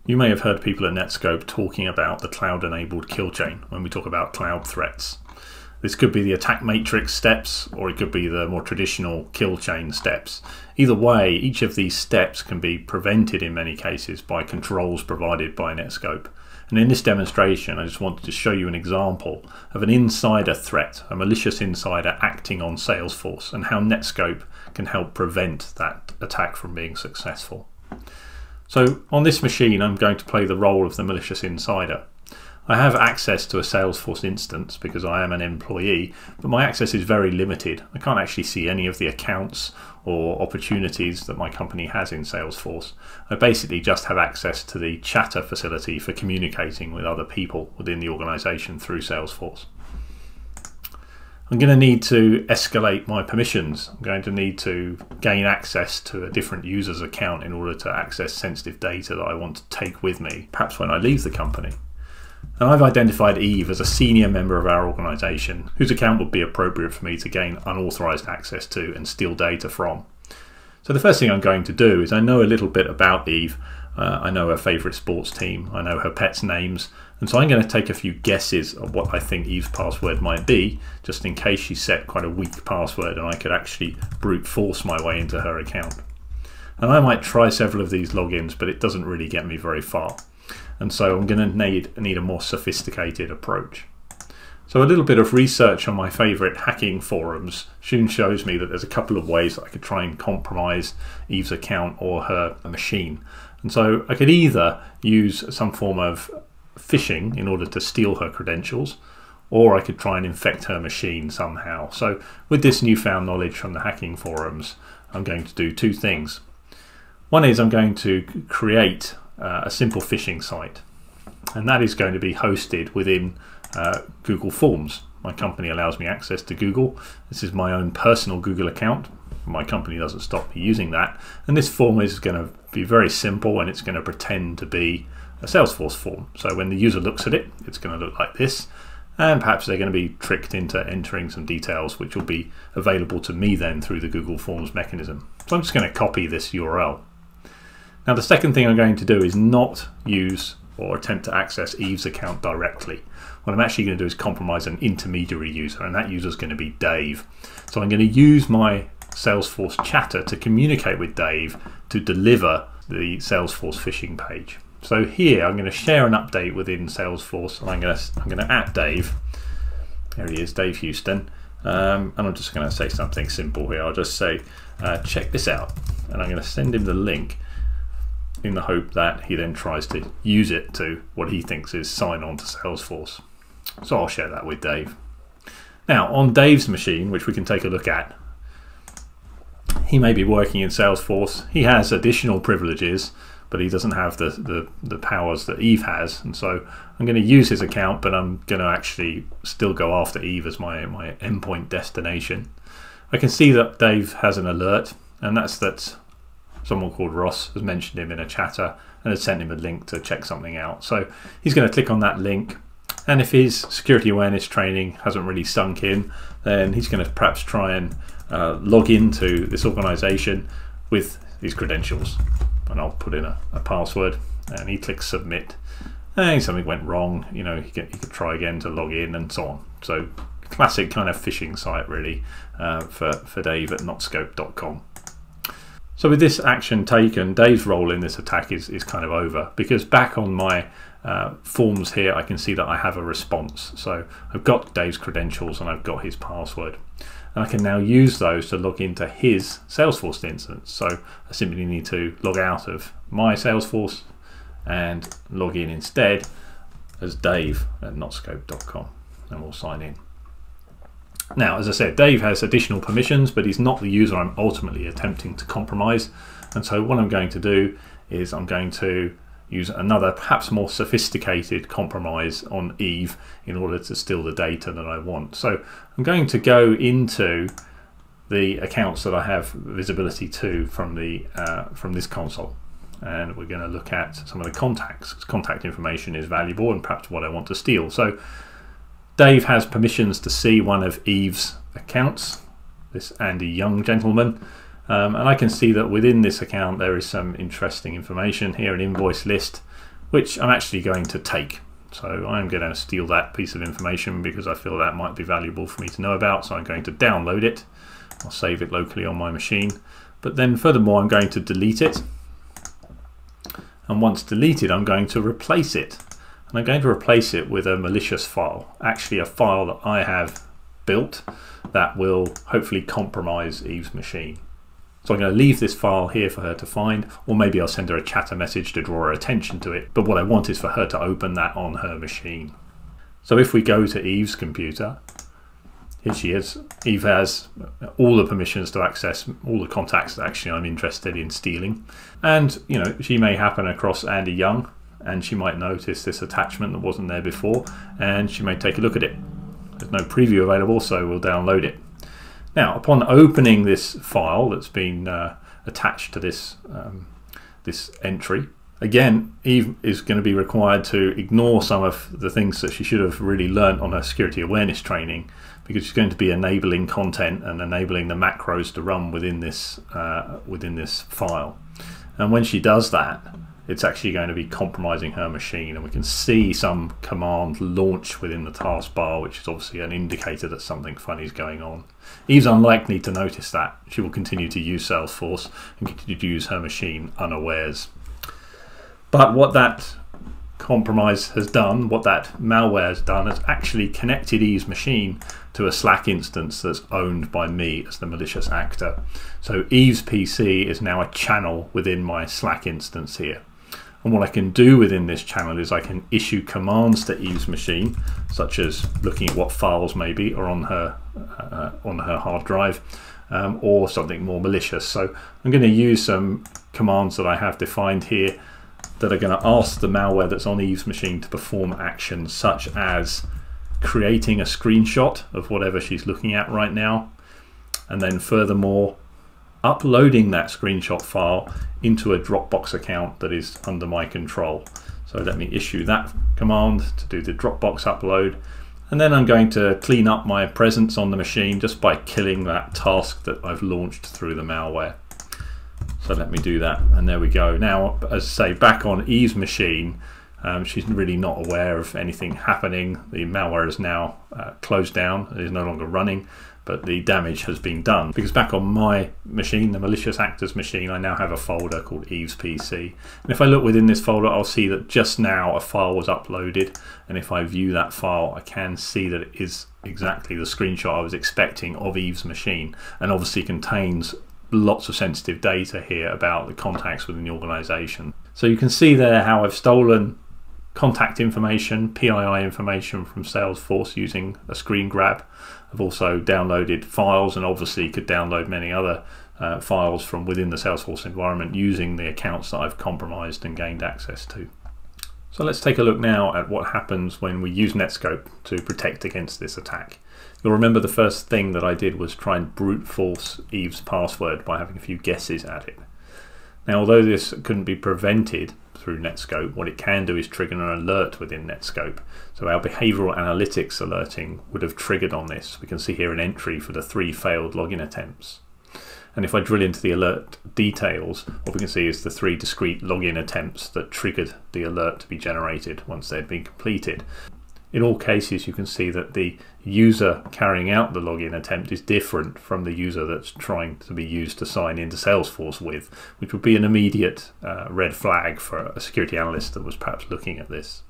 You may have heard people at Netskope talking about the cloud-enabled kill chain when we talk about cloud threats. This could be the attack matrix steps, or it could be the more traditional kill chain steps. Either way, each of these steps can be prevented in many cases by controls provided by Netskope. And in this demonstration, I just wanted to show you an example of an insider threat, a malicious insider acting on Salesforce, and how Netskope can help prevent that attack from being successful. So on this machine, I'm going to play the role of the malicious insider. I have access to a Salesforce instance because I am an employee, but my access is very limited. I can't actually see any of the accounts or opportunities that my company has in Salesforce. I basically just have access to the chatter facility for communicating with other people within the organization through Salesforce. I'm going to need to escalate my permissions. I'm going to need to gain access to a different user's account in order to access sensitive data that I want to take with me, perhaps when I leave the company. And I've identified Eve as a senior member of our organization whose account would be appropriate for me to gain unauthorized access to and steal data from. So the first thing I'm going to do is I know a little bit about Eve. I know her favorite sports team, I know her pets' names, and so I'm going to take a few guesses of what I think Eve's password might be, just in case she set quite a weak password and I could actually brute force my way into her account. And I might try several of these logins, but it doesn't really get me very far. And so I'm going to need a more sophisticated approach. So a little bit of research on my favorite hacking forums soon shows me that there's a couple of ways that I could try and compromise Eve's account or her machine. And so I could either use some form of phishing in order to steal her credentials, or I could try and infect her machine somehow. So with this newfound knowledge from the hacking forums, I'm going to do two things. One is I'm going to create a simple phishing site, and that is going to be hosted within Google Forms. My company allows me access to Google. This is my own personal Google account. My company doesn't stop me using that, and this form is going to be very simple, and it's going to pretend to be a Salesforce form. So when the user looks at it, it's going to look like this, and perhaps they're going to be tricked into entering some details which will be available to me then through the Google Forms mechanism. So I'm just going to copy this URL. Now the second thing I'm going to do is not use or attempt to access Eve's account directly. What I'm actually going to do is compromise an intermediary user, and that user is going to be Dave. So I'm going to use my Salesforce chatter to communicate with Dave to deliver the Salesforce phishing page. So here I'm going to share an update within Salesforce, and I'm going to @, Dave. There he is, Dave Houston. And I'm just going to say something simple here. I'll just say, check this out, and I'm going to send him the link in the hope that he then tries to use it to what he thinks is sign on to Salesforce. So I'll share that with Dave. Now on Dave's machine, which we can take a look at, he may be working in Salesforce. He has additional privileges, but he doesn't have the powers that Eve has. And so I'm going to use his account, but I'm going to actually still go after Eve as my endpoint destination. I can see that Dave has an alert, and that's that someone called Ross has mentioned him in a chatter and has sent him a link to check something out. So he's going to click on that link, and if his security awareness training hasn't really sunk in, then he's going to perhaps try and log into this organization with his credentials. And I'll put in a password, and he clicks submit, and something went wrong. You know, he could try again to log in and so on. So classic kind of phishing site really for Dave at Netskope.com. So with this action taken, Dave's role in this attack is kind of over, because back on my forms here I can see that I have a response. So I've got Dave's credentials and I've got his password, and I can now use those to log into his Salesforce instance. So I simply need to log out of my Salesforce and log in instead as Dave at Netskope.com, and we'll sign in. Now, as I said, Dave has additional permissions, but he's not the user I'm ultimately attempting to compromise. And so what I'm going to do is I'm going to use another, perhaps more sophisticated compromise on Eve in order to steal the data that I want. So I'm going to go into the accounts that I have visibility to from this console, and we're going to look at some of the contacts. Contact information is valuable and perhaps what I want to steal. So Dave has permissions to see one of Eve's accounts, this Andy Young gentleman, and I can see that within this account there is some interesting information here, an invoice list, which I'm actually going to take. So I'm going to steal that piece of information because I feel that might be valuable for me to know about. So I'm going to download it. I'll save it locally on my machine. But then furthermore, I'm going to delete it. And once deleted, I'm going to replace it. And I'm going to replace it with a malicious file, actually a file that I have built that will hopefully compromise Eve's machine. So I'm going to leave this file here for her to find, or maybe I'll send her a chatter message to draw her attention to it. But what I want is for her to open that on her machine. So if we go to Eve's computer, here she is. Eve has all the permissions to access all the contacts that actually I'm interested in stealing. And you know, she may happen across Andy Young, and she might notice this attachment that wasn't there before, and she may take a look at it. There's no preview available, so we'll download it. Now, upon opening this file that's been attached to this, this entry, again, Eve is going to be required to ignore some of the things that she should have really learnt on her security awareness training, because she's going to be enabling content and enabling the macros to run within this file. And when she does that, it's actually going to be compromising her machine, and we can see some command launch within the taskbar, which is obviously an indicator that something funny is going on. Eve's unlikely to notice that. She will continue to use Salesforce and continue to use her machine unawares. But what that compromise has done, what that malware has done, has actually connected Eve's machine to a Slack instance that's owned by me as the malicious actor. So Eve's PC is now a channel within my Slack instance here. And what I can do within this channel is I can issue commands to Eve's machine, such as looking at what files maybe are on her hard drive, or something more malicious. So I'm going to use some commands that I have defined here that are going to ask the malware that's on Eve's machine to perform actions such as creating a screenshot of whatever she's looking at right now, and then furthermore uploading that screenshot file into a Dropbox account that is under my control. So let me issue that command to do the Dropbox upload, and then I'm going to clean up my presence on the machine just by killing that task that I've launched through the malware. So let me do that, and there we go. Now, as I say, back on Eve's machine, she's really not aware of anything happening. The malware is now closed down, it is no longer running, but the damage has been done. Because back on my machine, the malicious actor's machine, I now have a folder called Eve's PC. And if I look within this folder, I'll see that just now a file was uploaded, and if I view that file, I can see that it is exactly the screenshot I was expecting of Eve's machine, and obviously contains lots of sensitive data here about the contacts within the organization. So you can see there how I've stolen contact information, PII information from Salesforce using a screen grab. I've also downloaded files, and obviously could download many other files from within the Salesforce environment using the accounts that I've compromised and gained access to. So let's take a look now at what happens when we use Netskope to protect against this attack. You'll remember the first thing that I did was try and brute force Eve's password by having a few guesses at it. Now, although this couldn't be prevented through Netskope, what it can do is trigger an alert within Netskope. So our behavioral analytics alerting would have triggered on this. We can see here an entry for the 3 failed login attempts. And if I drill into the alert details, what we can see is the 3 discrete login attempts that triggered the alert to be generated once they'd been completed. In all cases, you can see that the user carrying out the login attempt is different from the user that's trying to be used to sign into Salesforce with, which would be an immediate red flag for a security analyst that was perhaps looking at this.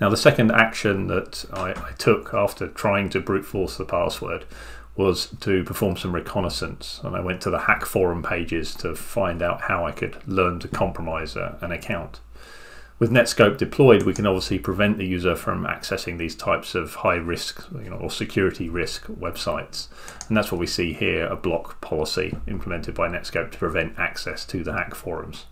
Now, the second action that I took after trying to brute force the password was to perform some reconnaissance, and I went to the hack forum pages to find out how I could learn to compromise an account. With Netskope deployed, we can obviously prevent the user from accessing these types of high risk, or security risk websites. And that's what we see here, a block policy implemented by Netskope to prevent access to the hack forums.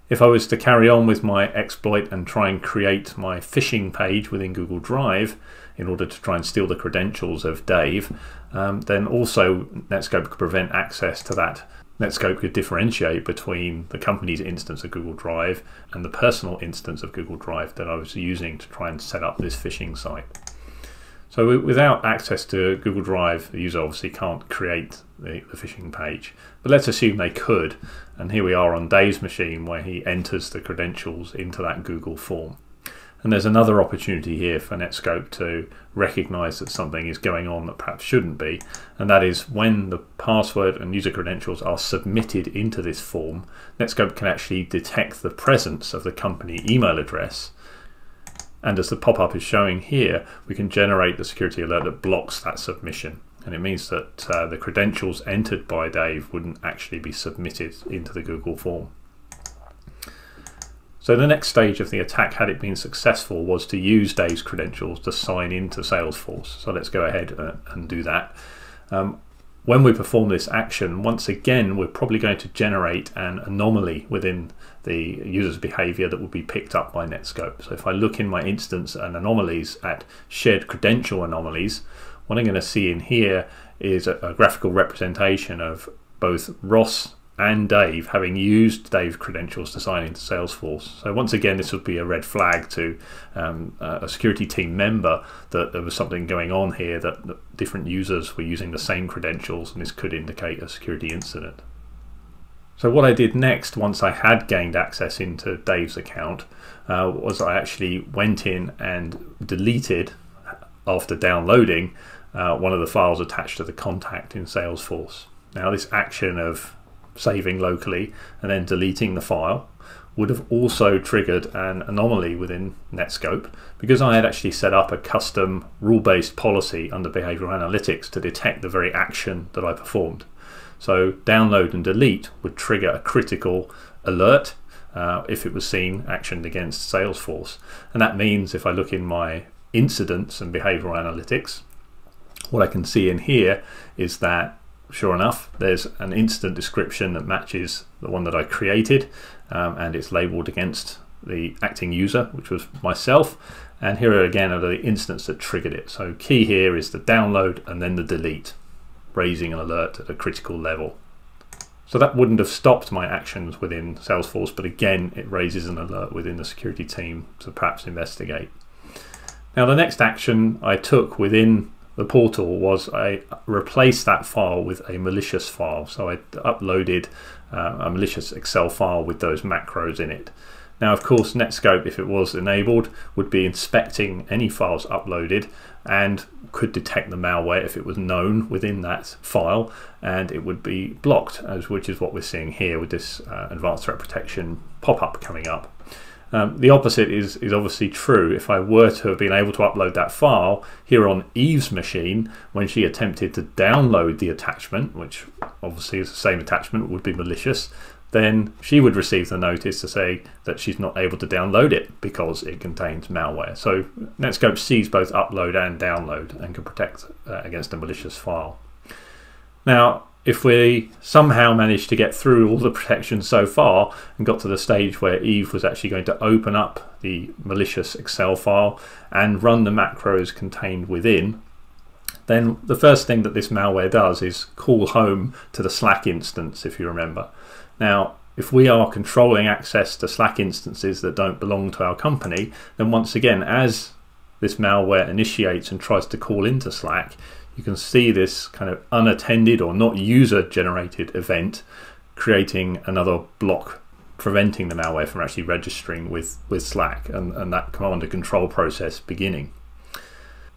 If I was to carry on with my exploit and try and create my phishing page within Google Drive in order to try and steal the credentials of Dave, then also Netskope could prevent access to that. Netskope could differentiate between the company's instance of Google Drive and the personal instance of Google Drive that I was using to try and set up this phishing site. So without access to Google Drive, the user obviously can't create the phishing page. But let's assume they could, and here we are on Dave's machine where he enters the credentials into that Google form. And there's another opportunity here for Netskope to recognize that something is going on that perhaps shouldn't be, and that is when the password and user credentials are submitted into this form, Netskope can actually detect the presence of the company email address, and as the pop-up is showing here, we can generate the security alert that blocks that submission. And it means that the credentials entered by Dave wouldn't actually be submitted into the Google form. So the next stage of the attack, had it been successful, was to use Dave's credentials to sign into Salesforce. So let's go ahead and do that. When we perform this action, once again, we're probably going to generate an anomaly within the user's behavior that will be picked up by Netskope. So if I look in my instance and anomalies at shared credential anomalies, what I'm going to see in here is a graphical representation of both Ross and Dave having used Dave's credentials to sign into Salesforce. So once again, this would be a red flag to a security team member that there was something going on here, that different users were using the same credentials, and this could indicate a security incident. So what I did next, once I had gained access into Dave's account, was I actually went in and deleted, after downloading, one of the files attached to the contact in Salesforce. Now this action of saving locally and then deleting the file would have also triggered an anomaly within Netskope, because I had actually set up a custom rule-based policy under behavioral analytics to detect the very action that I performed. So download and delete would trigger a critical alert if it was seen actioned against Salesforce. And that means if I look in my incidents and behavioral analytics, what I can see in here is that sure enough, there's an incident description that matches the one that I created, and it's labeled against the acting user, which was myself. And here again are the incidents that triggered it. So key here is the download and then the delete, raising an alert at a critical level. So that wouldn't have stopped my actions within Salesforce, but again, it raises an alert within the security team to perhaps investigate. Now the next action I took within the portal was I replaced that file with a malicious file. So I uploaded a malicious Excel file with those macros in it. Now of course Netskope, if it was enabled, would be inspecting any files uploaded and could detect the malware if it was known within that file, and it would be blocked, which is what we're seeing here with this advanced threat protection pop-up coming up. The opposite is obviously true. If I were to have been able to upload that file here on Eve's machine, when she attempted to download the attachment, which obviously is the same attachment, would be malicious, then she would receive the notice to say that she's not able to download it because it contains malware. So Netskope sees both upload and download and can protect against a malicious file. Now, if we somehow managed to get through all the protections so far and got to the stage where Eve was actually going to open up the malicious Excel file and run the macros contained within, then the first thing that this malware does is call home to the Slack instance, if you remember. Now, if we are controlling access to Slack instances that don't belong to our company, then once again, as this malware initiates and tries to call into Slack, you can see this kind of unattended or not user generated event creating another block, preventing the malware from actually registering with Slack, and that command and control process beginning.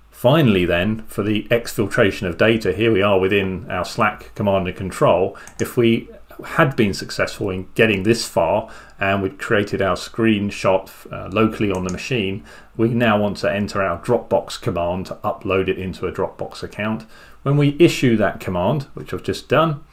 Finally then, for the exfiltration of data, here we are within our Slack command and control. If we had been successful in getting this far and we'd created our screenshot locally on the machine, we now want to enter our Dropbox command to upload it into a Dropbox account. When we issue that command, which I've just done,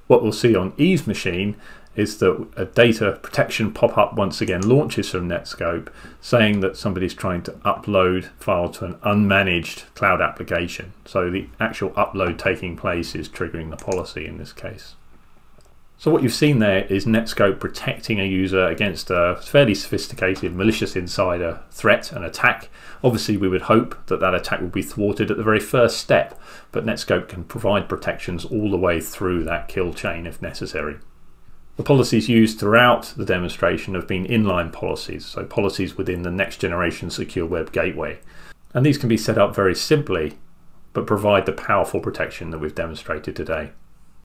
what we'll see on Eve's machine is that a data protection pop-up once again launches from Netskope saying that somebody's trying to upload file to an unmanaged cloud application. So the actual upload taking place is triggering the policy in this case. So what you've seen there is Netskope protecting a user against a fairly sophisticated malicious insider threat and attack. Obviously we would hope that that attack would be thwarted at the very first step, but Netskope can provide protections all the way through that kill chain if necessary. The policies used throughout the demonstration have been inline policies, so policies within the next generation secure web gateway. And these can be set up very simply, but provide the powerful protection that we've demonstrated today.